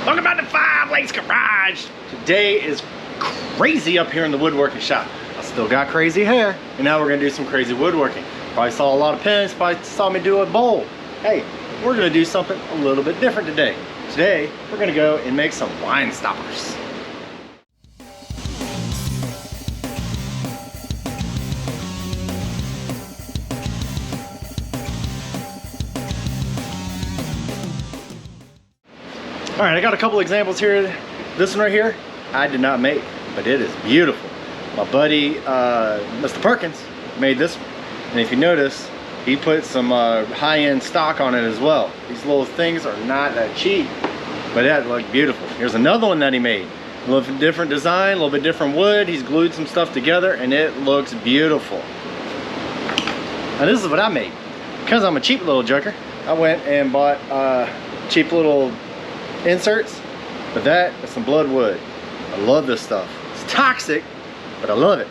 Welcome back to Five Lakes Garage. Today is crazy up here in the woodworking shop. I still got crazy hair, and now we're gonna do some crazy woodworking. Probably saw a lot of pins, probably saw me do a bowl. Hey, we're gonna do something a little bit different today. Today, we're gonna go and make some wine stoppers. All right, I got a couple examples here. This one right here, I did not make, but it is beautiful. My buddy, Mr. Perkins, made this one. And if you notice, he put some high-end stock on it as well. These little things are not that cheap, but that looked beautiful. Here's another one that he made. A little bit different design, a little bit different wood. He's glued some stuff together and it looks beautiful. Now this is what I made. Because I'm a cheap little joker, I went and bought cheap little inserts, but that is some bloodwood. I love this stuff. It's toxic, but I love it.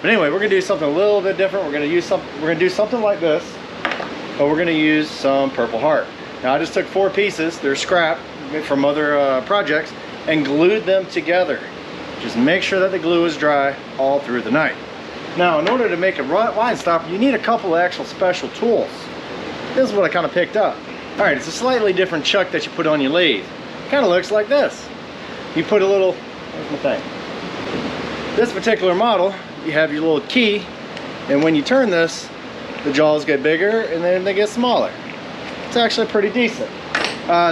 But anyway, we're gonna do something a little bit different. We're gonna do something like this, but we're gonna use some purple heart. Now I just took 4 pieces, they're scrap from other projects, and glued them together. Just make sure that the glue is dry all through the night. Now in order to make a wine stopper, you need a couple of actual special tools. This is what I kind of picked up. All right, it's a slightly different chuck that you put on your lathe. Kind of looks like this. You put a little, where's my thing? This particular model, you have your little key, and when you turn this, the jaws get bigger and then they get smaller. It's actually pretty decent.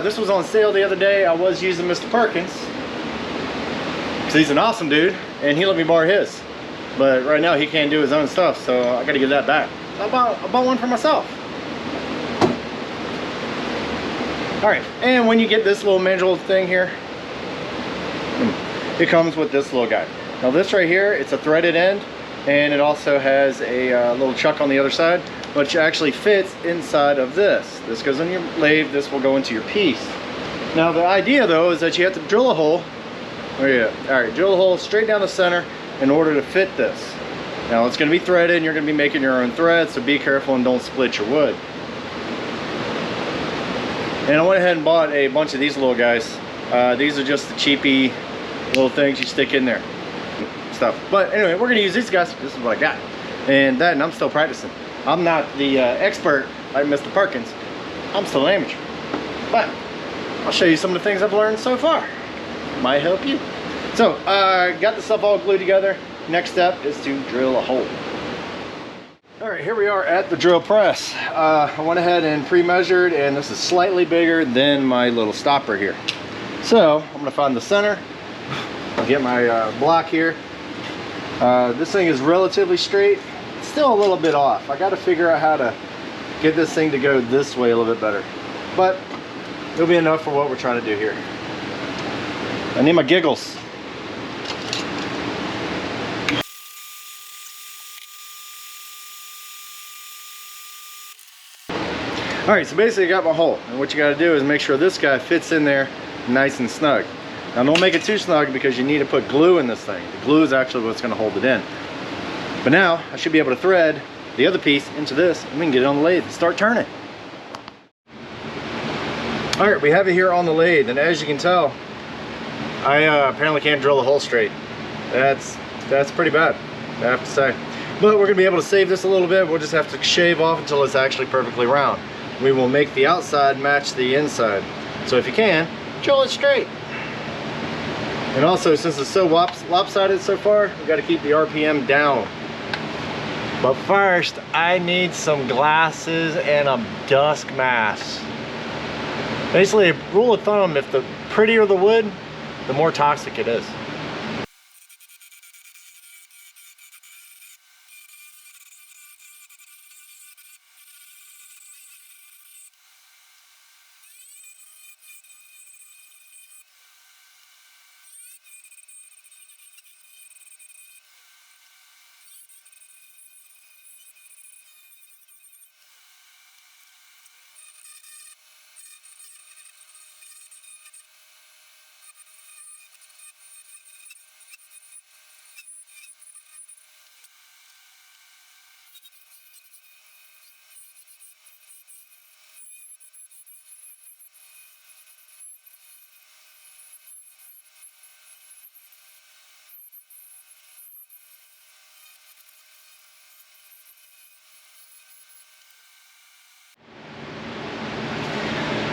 This was on sale the other day. I was using Mr. Perkins, because he's an awesome dude, and he let me borrow his. But right now he can't do his own stuff, so I gotta give that back. So I bought one for myself. All right, and when you get this little manual thing here, it comes with this little guy. Now this right here, it's a threaded end, and it also has a little chuck on the other side, which actually fits inside of this. This goes on your lathe, this will go into your piece. Now the idea though is that you have to drill a hole, drill a hole straight down the center in order to fit this. Now it's gonna be threaded, and you're gonna be making your own thread, so be careful and don't split your wood. And I went ahead and bought a bunch of these little guys. These are just the cheapy little things you stick in there. Stuff. But anyway, we're gonna use these guys. This is what I got. And I'm still practicing. I'm not the expert like Mr. Perkins. I'm still an amateur. But I'll show you some of the things I've learned so far. Might help you. So, got the stuff all glued together. Next step is to drill a hole. All right, here we are at the drill press. I went ahead and pre-measured, and this is slightly bigger than my little stopper here. So I'm gonna find the center. I'll get my block here. This thing is relatively straight. It's still a little bit off. I gotta figure out how to get this thing to go this way a little bit better. But it'll be enough for what we're trying to do here. I need my giggles. All right, so basically I got my hole, and what you got to do is make sure this guy fits in there nice and snug. Now don't make it too snug, because you need to put glue in this thing. The glue is actually what's going to hold it in. But now I should be able to thread the other piece into this, and we can get it on the lathe and start turning. All right, we have it here on the lathe, and as you can tell, I apparently can't drill the hole straight. That's pretty bad, I have to say. But we're going to be able to save this a little bit. We'll just have to shave off until it's actually perfectly round. We will make the outside match the inside. So if you can, drill it straight. And also, since it's so lopsided so far, we got to keep the RPM down. But first, I need some glasses and a dusk mask. Basically, a rule of thumb, if the prettier the wood, the more toxic it is.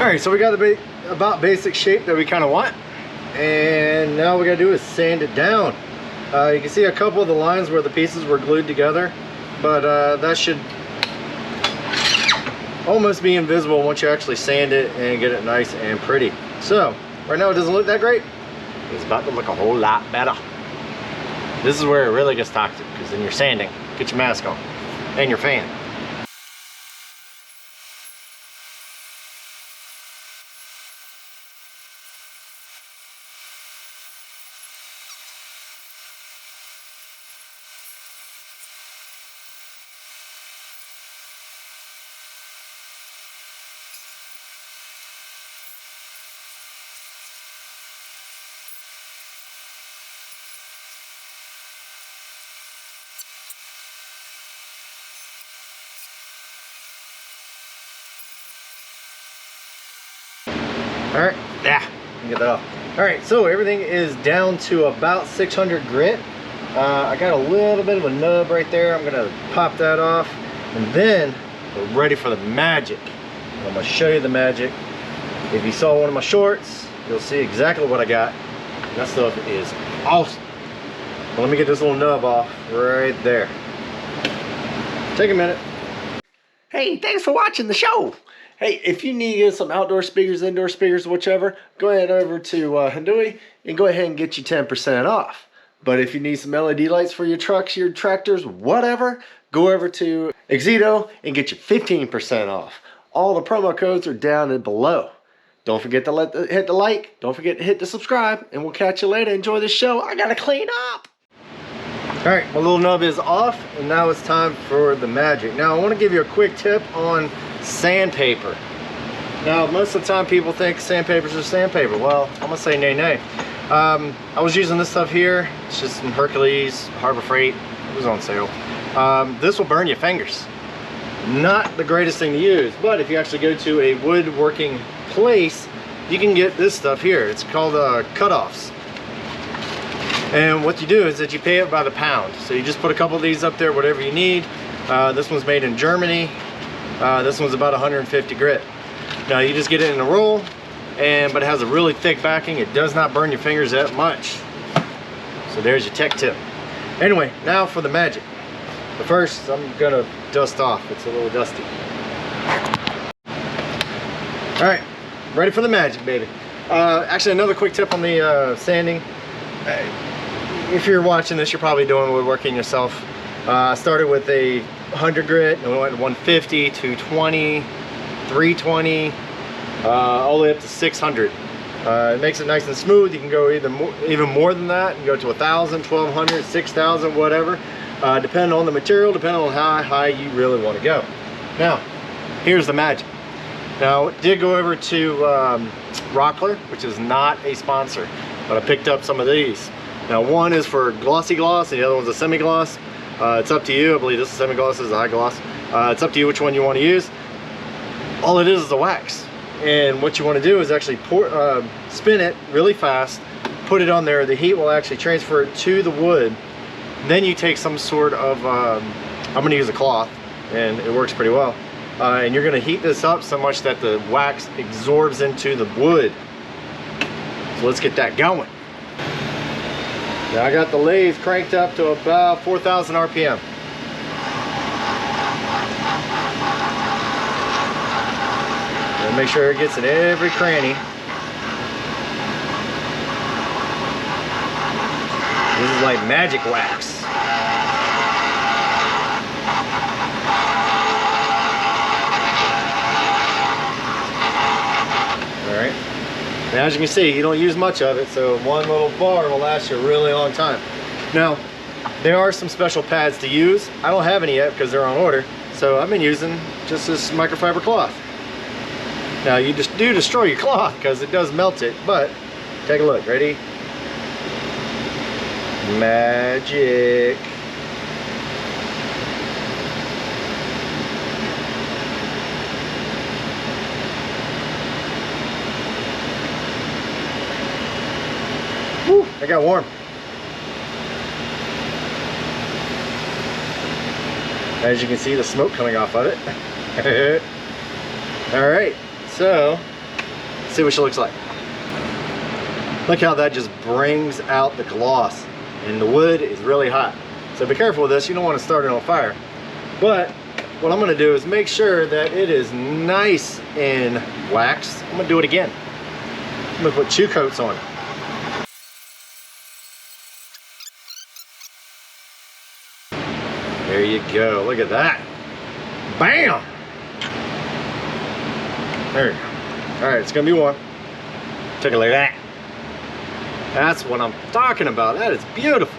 All right, so we got the about basic shape that we kind of want, and now we gotta do is sand it down. You can see a couple of the lines where the pieces were glued together, but that should almost be invisible once you actually sand it and get it nice and pretty. So right now it doesn't look that great. It's about to look a whole lot better. This is where it really gets toxic, because then you're sanding. Get your mask on and your fan. All right, yeah, get that off. All right, so everything is down to about 600 grit. I got a little bit of a nub right there. I'm gonna pop that off, and then we're ready for the magic. I'm gonna show you the magic. If you saw one of my shorts, you'll see exactly what I got. That stuff is awesome. Well, let me get this little nub off right there. Take a minute. Hey, thanks for watching the show. Hey, if you need some outdoor speakers, indoor speakers, whichever, go ahead over to Handui and go ahead and get you 10% off. But if you need some LED lights for your trucks, your tractors, whatever, go over to Exito and get you 15% off. All the promo codes are down and below. Don't forget to hit the like. Don't forget to hit the subscribe, and we'll catch you later. Enjoy the show. I gotta clean up. All right, my little nub is off, and now it's time for the magic. Now I want to give you a quick tip on sandpaper. Now most of the time people think sandpaper is just sandpaper. Well, I'm gonna say nay. I was using this stuff here. It's just some Hercules, Harbor Freight. It was on sale. This will burn your fingers. Not the greatest thing to use, but if you actually go to a woodworking place, you can get this stuff here. It's called cutoffs. And what you do is that you pay it by the pound. So you just put a couple of these up there, whatever you need. This one's made in Germany. This one's about 150 grit. Now you just get it in a roll, but it has a really thick backing. It does not burn your fingers that much. So there's your tech tip. Anyway, now for the magic. But first, I'm gonna dust off. It's a little dusty. All right, ready for the magic, baby. Actually, another quick tip on the sanding. If you're watching this, you're probably doing woodworking yourself. I started with a 100 grit, and we went to 150, 220, 320, all the way up to 600. It makes it nice and smooth. You can go even more than that. You can go to 1,000, 1,200, 6,000, whatever. Depending on the material, depending on how high you really want to go. Now, here's the magic. Now, I did go over to Rockler, which is not a sponsor, but I picked up some of these. Now, one is for glossy gloss, and the other one's a semi-gloss. It's up to you. I believe this is semi-gloss, this is a high gloss. It's up to you which one you want to use. All it is a wax. And what you want to do is actually spin it really fast, put it on there. The heat will actually transfer it to the wood. Then you take some sort of, I'm going to use a cloth, and it works pretty well. And you're going to heat this up so much that the wax absorbs into the wood. So let's get that going. Now I got the lathe cranked up to about 4,000 RPM. And make sure it gets in every cranny. This is like magic wax. Alright. Now, as you can see, you don't use much of it, so one little bar will last you a really long time. Now, there are some special pads to use. I don't have any yet because they're on order, so I've been using just this microfiber cloth. Now, you just do destroy your cloth because it does melt it, but take a look. Ready? Magic. Woo, it got warm. As you can see, the smoke coming off of it. All right, so See what she looks like. Look how that just brings out the gloss. And the wood is really hot. So be careful with this. You don't want to start it on fire. But what I'm going to do is make sure that it is nice and waxed. I'm going to do it again. I'm going to put 2 coats on it. There you go. Look at that. Bam! There you go. Alright, it's going to be one. Take a look at that. That's what I'm talking about. That is beautiful.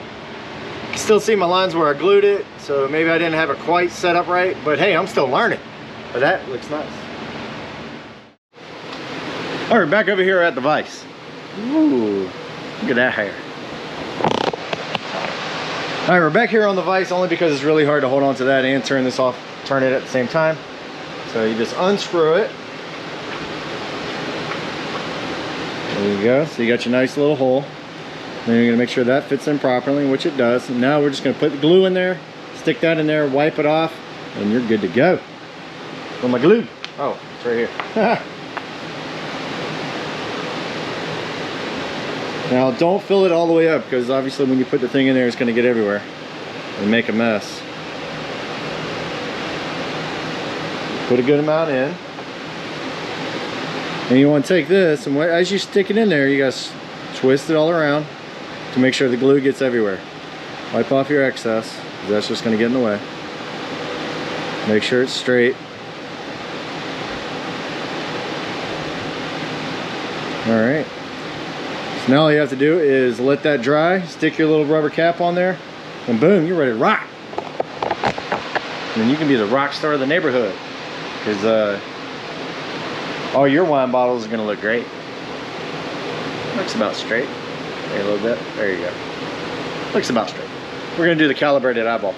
You can still see my lines where I glued it, so maybe I didn't have it quite set up right, but hey, I'm still learning. But that looks nice. All right, back over here at the vise. Ooh, look at that hair. All right, we're back here on the vise only because it's really hard to hold on to that and turn this off, turn it at the same time. So you just unscrew it. There you go. So you got your nice little hole. Then you're gonna make sure that fits in properly, which it does. And now we're just gonna put the glue in there, stick that in there, wipe it off, and you're good to go. Where's my glue? Oh, it's right here. Now don't fill it all the way up, because obviously when you put the thing in there, it's gonna get everywhere and make a mess. Put a good amount in. And you want to take this, and as you stick it in there, you guys twist it all around to make sure the glue gets everywhere. Wipe off your excess, because that's just going to get in the way. Make sure it's straight. Alright. So now all you have to do is let that dry, stick your little rubber cap on there, and boom, you're ready to rock. And then you can be the rock star of the neighborhood. Because all your wine bottles are going to look great. Looks about straight. Maybe a little bit. There you go. Looks about straight. We're going to do the calibrated eyeball.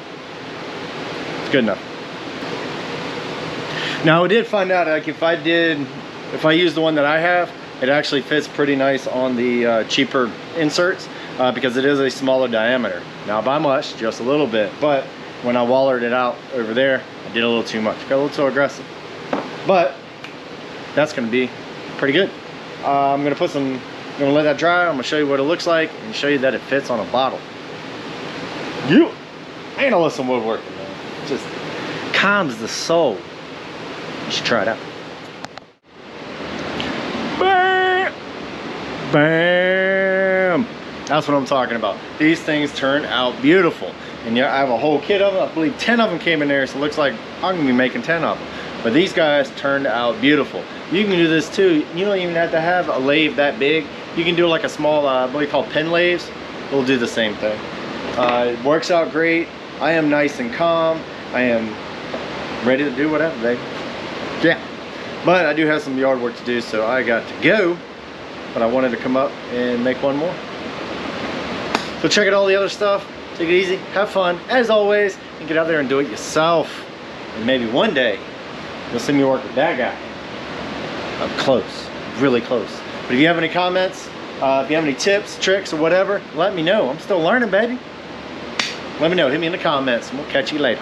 It's good enough. Now I did find out, like if I use the one that I have, it actually fits pretty nice on the cheaper inserts because it is a smaller diameter. Not by much, just a little bit. But when I wallered it out over there, I did a little too much. Got a little too aggressive. But that's going to be pretty good. I'm going to let that dry. I'm going to show you what it looks like and show you that it fits on a bottle. You ain't no listen woodworking, man. It just calms the soul. You should try it out. Bam! Bam! That's what I'm talking about. These things turn out beautiful. And yeah, I have a whole kit of them. I believe 10 of them came in there, so it looks like I'm going to be making 10 of them. But these guys turned out beautiful. You can do this too. You don't even have to have a lathe that big. You can do like a small, what you call pen lathes. It'll do the same thing. It works out great. I am nice and calm. I am ready to do whatever, baby. Yeah. But I do have some yard work to do, so I got to go. But I wanted to come up and make one more. So check out all the other stuff. Take it easy, have fun, as always, and get out there and do it yourself. And maybe one day, you'll see me work with that guy. I'm close, really close. But if you have any comments, if you have any tips, tricks, or whatever, let me know. I'm still learning, baby. Let me know, hit me in the comments, and we'll catch you later.